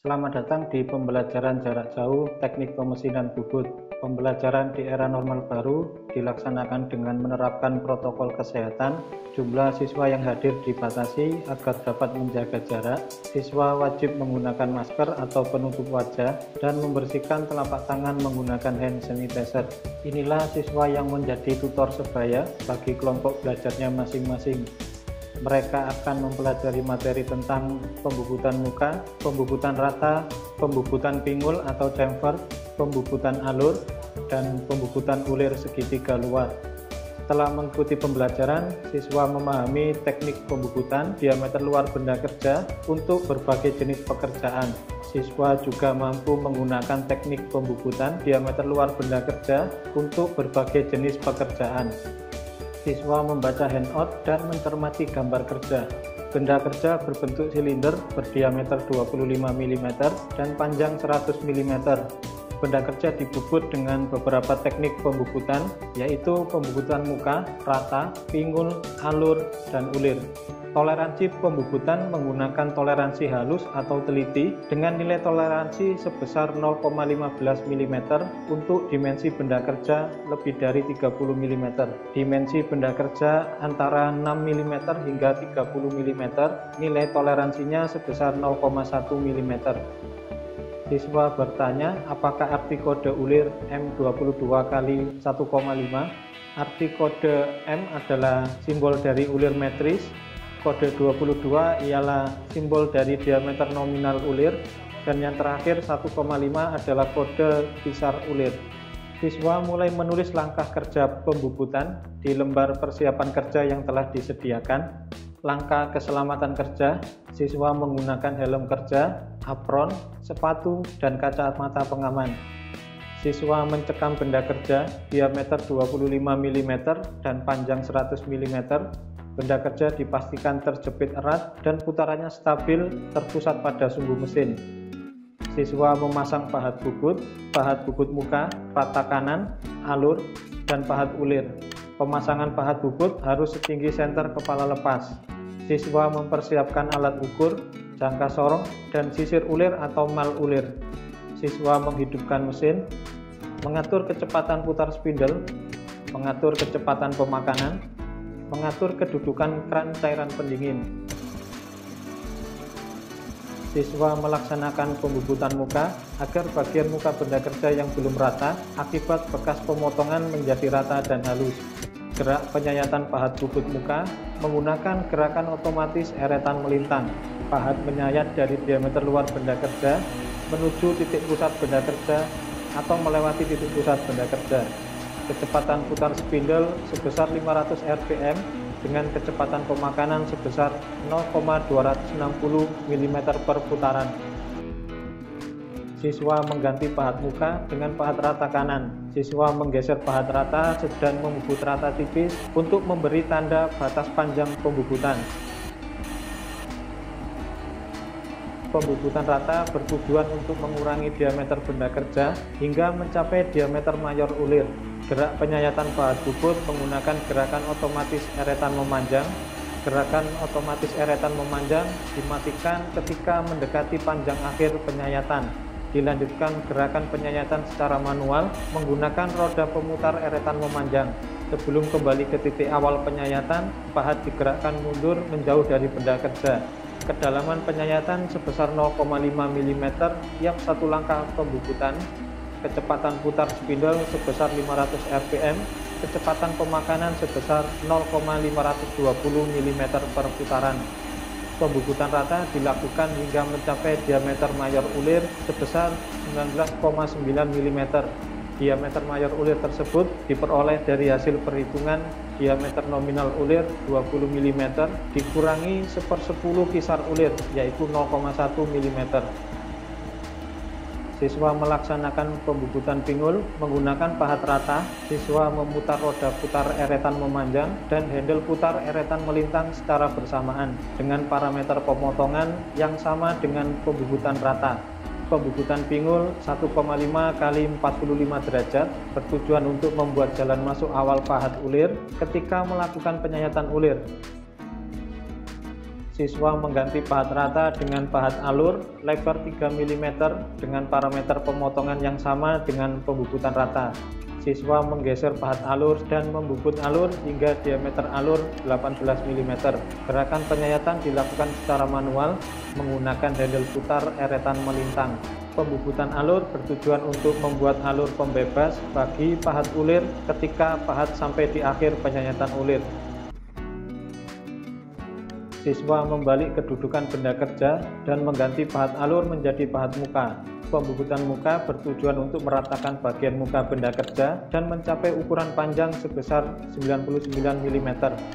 Selamat datang di pembelajaran jarak jauh teknik pemesinan bubut. Pembelajaran di era normal baru dilaksanakan dengan menerapkan protokol kesehatan. Jumlah siswa yang hadir dibatasi agar dapat menjaga jarak. Siswa wajib menggunakan masker atau penutup wajah dan membersihkan telapak tangan menggunakan hand sanitizer. Inilah siswa yang menjadi tutor sebaya bagi kelompok belajarnya masing-masing. Mereka akan mempelajari materi tentang pembubutan muka, pembubutan rata, pembubutan pinggul atau chamfer, pembubutan alur, dan pembubutan ulir segitiga luar. Setelah mengikuti pembelajaran, siswa memahami teknik pembubutan diameter luar benda kerja untuk berbagai jenis pekerjaan. Siswa juga mampu menggunakan teknik pembubutan diameter luar benda kerja untuk berbagai jenis pekerjaan. Siswa membaca handout dan mencermati gambar kerja. Benda kerja berbentuk silinder berdiameter 25 mm dan panjang 100 mm. Benda kerja dibubut dengan beberapa teknik pembubutan, yaitu pembubutan muka, rata, pinggul, alur, dan ulir. Toleransi pembubutan menggunakan toleransi halus atau teliti dengan nilai toleransi sebesar 0,15 mm untuk dimensi benda kerja lebih dari 30 mm. Dimensi benda kerja antara 6 mm hingga 30 mm, nilai toleransinya sebesar 0,1 mm. Siswa bertanya, apakah arti kode ulir M22 kali 1,5? Arti kode M adalah simbol dari ulir metris. Kode 22 ialah simbol dari diameter nominal ulir, dan yang terakhir 1,5 adalah kode pisar ulir. Siswa mulai menulis langkah kerja pembubutan di lembar persiapan kerja yang telah disediakan. Langkah keselamatan kerja, siswa menggunakan helm kerja, apron, sepatu, dan kacamata pengaman. Siswa mencekam benda kerja diameter 25 mm dan panjang 100 mm. Benda kerja dipastikan terjepit erat dan putarannya stabil terpusat pada sumbu mesin. Siswa memasang pahat bubut muka, rata kanan, alur, dan pahat ulir. Pemasangan pahat bubut harus setinggi senter kepala lepas. Siswa mempersiapkan alat ukur, jangka sorong, dan sisir ulir atau mal ulir. Siswa menghidupkan mesin, mengatur kecepatan putar spindle, mengatur kecepatan pemakanan, mengatur kedudukan kran cairan pendingin. Siswa melaksanakan pembubutan muka agar bagian muka benda kerja yang belum rata akibat bekas pemotongan menjadi rata dan halus. Gerak penyayatan pahat bubut muka menggunakan gerakan otomatis eretan melintang. Pahat menyayat dari diameter luar benda kerja menuju titik pusat benda kerja atau melewati titik pusat benda kerja. Kecepatan putar spindle sebesar 500 rpm dengan kecepatan pemakanan sebesar 0,260 mm per putaran. Siswa mengganti pahat muka dengan pahat rata kanan. Siswa menggeser pahat rata dan membubut rata tipis untuk memberi tanda batas panjang pembubutan. Pembubutan rata bertujuan untuk mengurangi diameter benda kerja hingga mencapai diameter mayor ulir. Gerak penyayatan pahat bubut menggunakan gerakan otomatis eretan memanjang. Gerakan otomatis eretan memanjang dimatikan ketika mendekati panjang akhir penyayatan. Dilanjutkan gerakan penyayatan secara manual menggunakan roda pemutar eretan memanjang. Sebelum kembali ke titik awal penyayatan, pahat digerakkan mundur menjauh dari benda kerja. Kedalaman penyayatan sebesar 0,5 mm tiap satu langkah pembubutan. Kecepatan putar spindle sebesar 500 rpm, kecepatan pemakanan sebesar 0,520 mm per putaran. Pembubutan rata dilakukan hingga mencapai diameter mayor ulir sebesar 19,9 mm. Diameter mayor ulir tersebut diperoleh dari hasil perhitungan diameter nominal ulir 20 mm dikurangi 1/10 pisar ulir, yaitu 0,1 mm. Siswa melaksanakan pembubutan pinggul menggunakan pahat rata. Siswa memutar roda putar eretan memanjang dan handle putar eretan melintang secara bersamaan dengan parameter pemotongan yang sama dengan pembubutan rata. Pembubutan pinggul 1,5 kali 45 derajat bertujuan untuk membuat jalan masuk awal pahat ulir ketika melakukan penyayatan ulir. Siswa mengganti pahat rata dengan pahat alur lebar 3 mm dengan parameter pemotongan yang sama dengan pembubutan rata. Siswa menggeser pahat alur dan membubut alur hingga diameter alur 18 mm. Gerakan penyayatan dilakukan secara manual menggunakan handle putar eretan melintang. Pembubutan alur bertujuan untuk membuat alur pembebas bagi pahat ulir ketika pahat sampai di akhir penyayatan ulir. Siswa membalik kedudukan benda kerja dan mengganti pahat alur menjadi pahat muka. Pembubutan muka bertujuan untuk meratakan bagian muka benda kerja dan mencapai ukuran panjang sebesar 99 mm.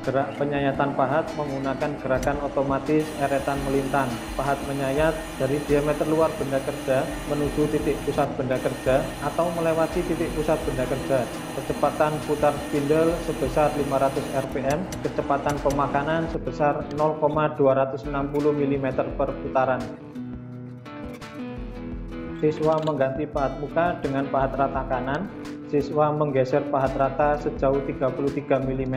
Gerak penyayatan pahat menggunakan gerakan otomatis eretan melintang. Pahat menyayat dari diameter luar benda kerja menuju titik pusat benda kerja atau melewati titik pusat benda kerja. Kecepatan putar spindle sebesar 500 rpm, kecepatan pemakanan sebesar 0,260 mm per putaran. Siswa mengganti pahat muka dengan pahat rata kanan. Siswa menggeser pahat rata sejauh 33 mm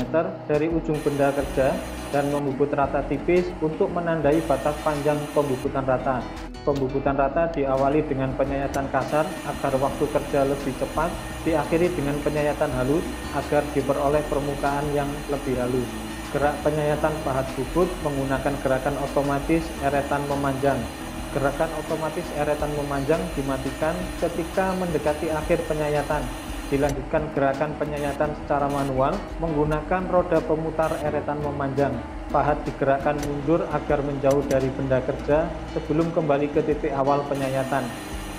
dari ujung benda kerja dan membubut rata tipis untuk menandai batas panjang pembubutan rata. Pembubutan rata diawali dengan penyayatan kasar agar waktu kerja lebih cepat, diakhiri dengan penyayatan halus agar diperoleh permukaan yang lebih halus. Gerak penyayatan pahat bubut menggunakan gerakan otomatis eretan memanjang. Gerakan otomatis eretan memanjang dimatikan ketika mendekati akhir penyayatan. Dilanjutkan gerakan penyayatan secara manual menggunakan roda pemutar eretan memanjang. Pahat digerakkan mundur agar menjauh dari benda kerja sebelum kembali ke titik awal penyayatan.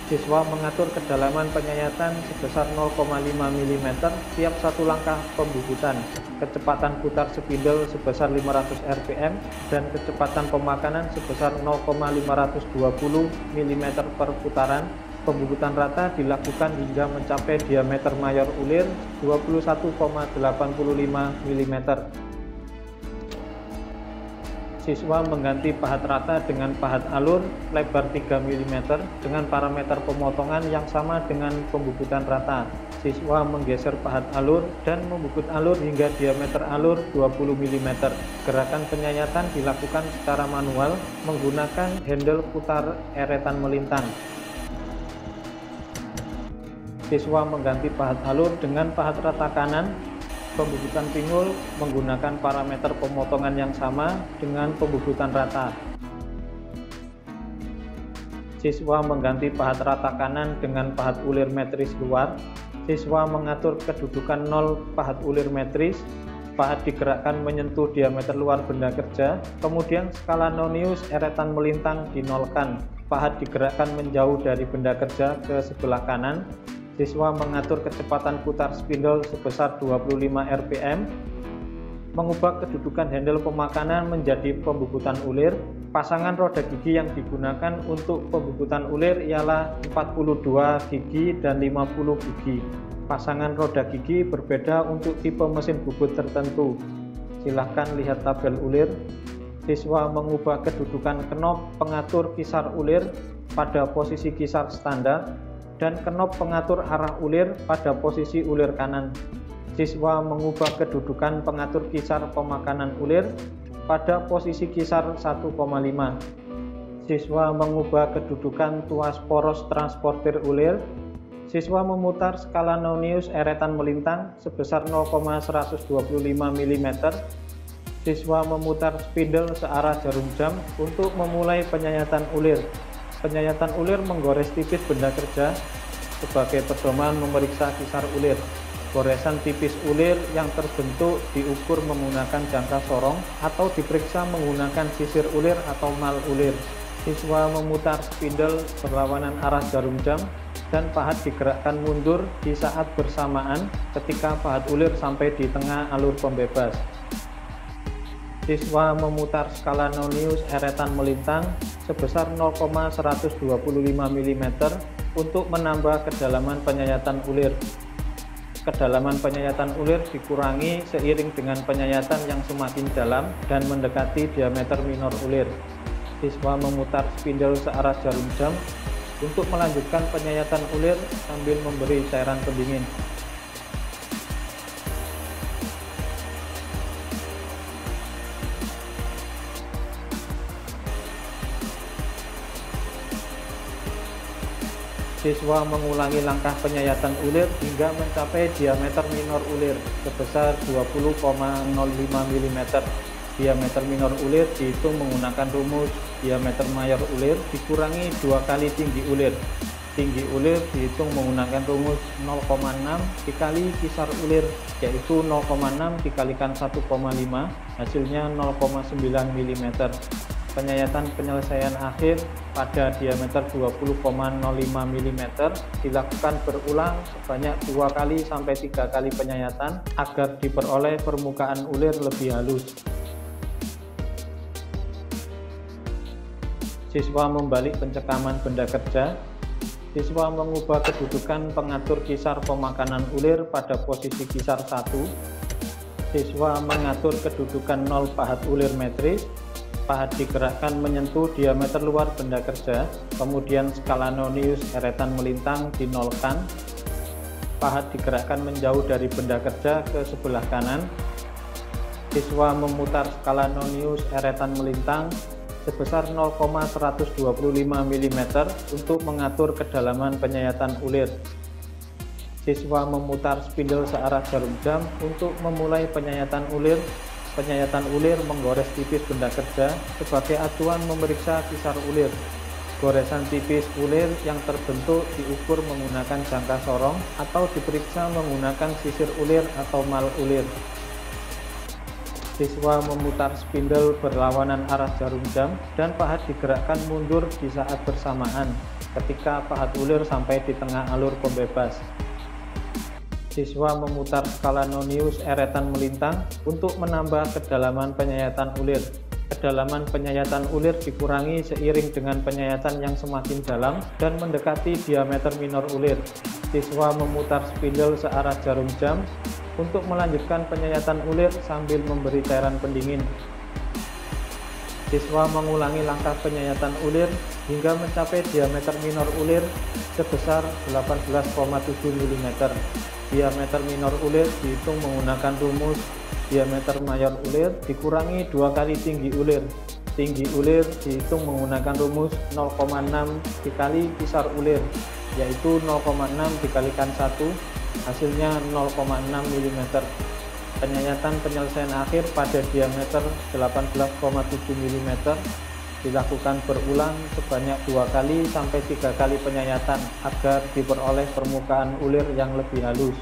Siswa mengatur kedalaman penyayatan sebesar 0,5 mm tiap satu langkah pembubutan. Kecepatan putar spindle sebesar 500 rpm dan kecepatan pemakanan sebesar 0,520 mm per putaran. Pembubutan rata dilakukan hingga mencapai diameter mayor ulir 21,85 mm. Siswa mengganti pahat rata dengan pahat alur lebar 3 mm dengan parameter pemotongan yang sama dengan pembubutan rata. Siswa menggeser pahat alur dan membubut alur hingga diameter alur 20 mm. Gerakan penyayatan dilakukan secara manual menggunakan handle putar eretan melintang. Siswa mengganti pahat alur dengan pahat rata kanan. Pembubutan pinggul menggunakan parameter pemotongan yang sama dengan pembubutan rata. Siswa mengganti pahat rata kanan dengan pahat ulir metris luar. Siswa mengatur kedudukan 0 pahat ulir metris. Pahat digerakkan menyentuh diameter luar benda kerja, kemudian skala nonius eretan melintang dinolkan. Pahat digerakkan menjauh dari benda kerja ke sebelah kanan. Siswa mengatur kecepatan putar spindle sebesar 25 rpm, mengubah kedudukan handle pemakanan menjadi pembubutan ulir. Pasangan roda gigi yang digunakan untuk pembubutan ulir ialah 42 gigi dan 50 gigi. Pasangan roda gigi berbeda untuk tipe mesin bubut tertentu. Silahkan lihat tabel ulir. Siswa mengubah kedudukan knop pengatur kisar ulir pada posisi kisar standar dan knop pengatur arah ulir pada posisi ulir kanan. Siswa mengubah kedudukan pengatur kisar pemakanan ulir pada posisi kisar 1,5. Siswa mengubah kedudukan tuas poros transportir ulir. Siswa memutar skala nonius eretan melintang sebesar 0,125 mm. Siswa memutar spindle searah jarum jam untuk memulai penyayatan ulir. Penyayatan ulir menggores tipis benda kerja sebagai pedoman memeriksa kisar ulir. Goresan tipis ulir yang terbentuk diukur menggunakan jangka sorong atau diperiksa menggunakan sisir ulir atau mal ulir. Siswa memutar spindle berlawanan arah jarum jam dan pahat digerakkan mundur di saat bersamaan ketika pahat ulir sampai di tengah alur pembebas. Siswa memutar skala nonius eretan melintang sebesar 0,125 mm untuk menambah kedalaman penyayatan ulir. Kedalaman penyayatan ulir dikurangi seiring dengan penyayatan yang semakin dalam dan mendekati diameter minor ulir. Siswa memutar spindle searah jarum jam untuk melanjutkan penyayatan ulir sambil memberi cairan pendingin. Siswa mengulangi langkah penyayatan ulir hingga mencapai diameter minor ulir sebesar 20,05 mm. Diameter minor ulir dihitung menggunakan rumus diameter mayor ulir dikurangi 2 kali tinggi ulir. Tinggi ulir dihitung menggunakan rumus 0,6 dikali kisar ulir, yaitu 0,6 dikalikan 1,5, hasilnya 0,9 mm. Penyayatan penyelesaian akhir pada diameter 20,05 mm dilakukan berulang sebanyak 2 kali sampai 3 kali penyayatan agar diperoleh permukaan ulir lebih halus. Siswa membalik pencekaman benda kerja. Siswa mengubah kedudukan pengatur kisar pemakanan ulir pada posisi kisar 1. Siswa mengatur kedudukan 0 pahat ulir metris. Pahat digerakkan menyentuh diameter luar benda kerja, kemudian skala nonius eretan melintang dinolkan. Pahat digerakkan menjauh dari benda kerja ke sebelah kanan. Siswa memutar skala nonius eretan melintang sebesar 0,125 mm untuk mengatur kedalaman penyayatan ulir. Siswa memutar spidol searah jarum jam untuk memulai penyayatan ulir. Penyayatan ulir menggores tipis benda kerja sebagai acuan memeriksa kisar ulir. Goresan tipis ulir yang terbentuk diukur menggunakan jangka sorong atau diperiksa menggunakan sisir ulir atau mal ulir. Siswa memutar spidol berlawanan arah jarum jam dan pahat digerakkan mundur di saat bersamaan ketika pahat ulir sampai di tengah alur pembebas. Siswa memutar skala nonius eretan melintang untuk menambah kedalaman penyayatan ulir. Kedalaman penyayatan ulir dikurangi seiring dengan penyayatan yang semakin dalam dan mendekati diameter minor ulir. Siswa memutar spidol searah jarum jam untuk melanjutkan penyayatan ulir sambil memberi cairan pendingin. Siswa mengulangi langkah penyayatan ulir hingga mencapai diameter minor ulir sebesar 18,7 mm. Diameter minor ulir dihitung menggunakan rumus diameter mayor ulir dikurangi 2 kali tinggi ulir. Tinggi ulir dihitung menggunakan rumus 0,6 dikali kisar ulir, yaitu 0,6 dikalikan 1, hasilnya 0,6 mm. Penyayatan penyelesaian akhir pada diameter 18,7 mm dilakukan berulang sebanyak 2 kali sampai 3 kali penyayatan agar diperoleh permukaan ulir yang lebih halus.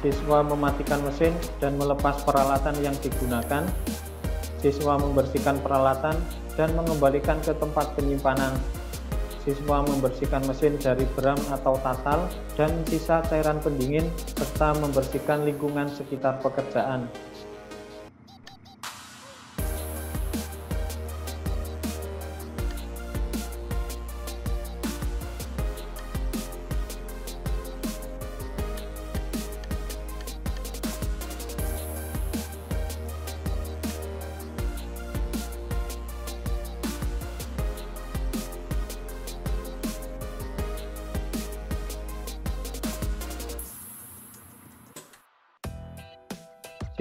Siswa mematikan mesin dan melepas peralatan yang digunakan. Siswa membersihkan peralatan dan mengembalikan ke tempat penyimpanan. Siswa membersihkan mesin dari beram atau tatal dan sisa cairan pendingin serta membersihkan lingkungan sekitar pekerjaan.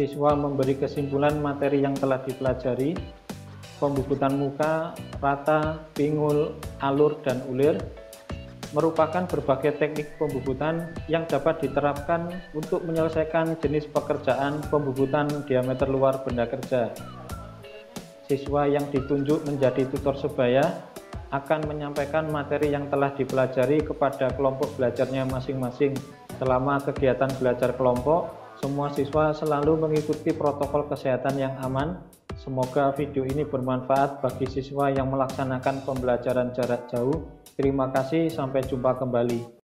Siswa memberi kesimpulan materi yang telah dipelajari. Pembubutan muka, rata, pinggul, alur, dan ulir merupakan berbagai teknik pembubutan yang dapat diterapkan untuk menyelesaikan jenis pekerjaan pembubutan diameter luar benda kerja. Siswa yang ditunjuk menjadi tutor sebaya akan menyampaikan materi yang telah dipelajari kepada kelompok belajarnya masing-masing. Selama kegiatan belajar kelompok, semua siswa selalu mengikuti protokol kesehatan yang aman. Semoga video ini bermanfaat bagi siswa yang melaksanakan pembelajaran jarak jauh. Terima kasih, sampai jumpa kembali.